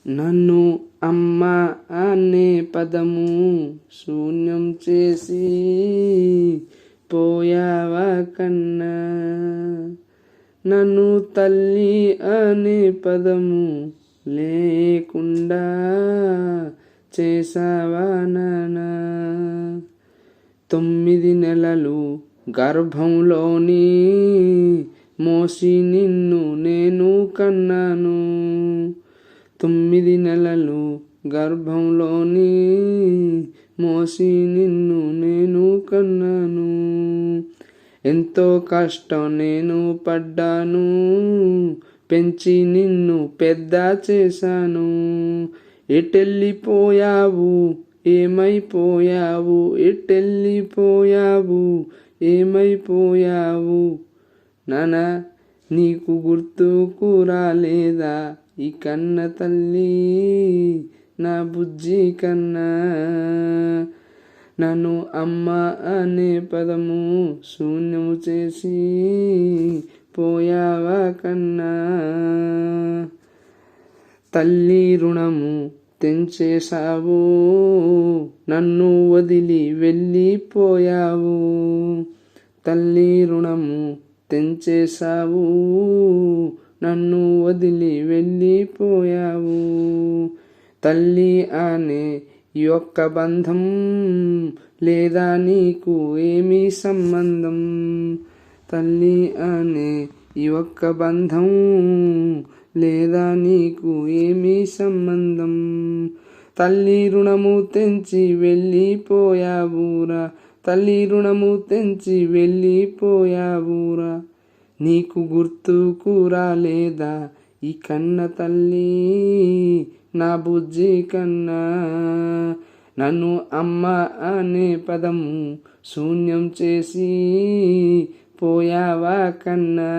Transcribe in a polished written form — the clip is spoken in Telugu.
నన్ను అమ్మ అనే పదము శూన్యం చేసి పోయావా కన్నా. నన్ను తల్లి అనే పదము లేకుండా చేసావా నాన్నా. 9 నెలలు గర్భంలోని మోసి నిన్ను నేను కన్నాను. 9 నెలలు గర్భంలోని మోసి నిన్ను నేను కన్నాను. ఎంతో కష్టం నేను పడ్డాను, పెంచి నిన్ను పెద్ద చేశాను. ఎటెళ్ళిపోయావు ఏమైపోయావు, ఎటెళ్ళిపోయావు ఏమైపోయావు నాన్న. నీకు గుర్తుకు రాలేదా ఈ కన్న తల్లి నా బుజ్జి కన్నా. నన్ను అమ్మ అనే పదము శూన్యము చేసి పోయావా కన్నా. తల్లి రుణము తెంచేశావు, నన్ను వదిలి వెళ్ళిపోయావు. తల్లి రుణము తెంచేశావు, నన్ను వదిలి వెళ్ళిపోయావు. తల్లి అనే ఈ ఒక్క బంధం లేదా నీకు ఏమీ సంబంధం. తల్లి అనే ఈ ఒక్క బంధం లేదా నీకు ఏమీ సంబంధం. తల్లి రుణము తెంచి వెళ్ళిపోయావురా, తల్లి రుణము తెంచి వెళ్ళిపోయావురా. నీకు గుర్తుకు రాలేదా ఈ కన్న తల్లి నా బుజ్జి కన్నా. నన్ను అమ్మ అనే పదము శూన్యం చేసి పోయావా కన్నా.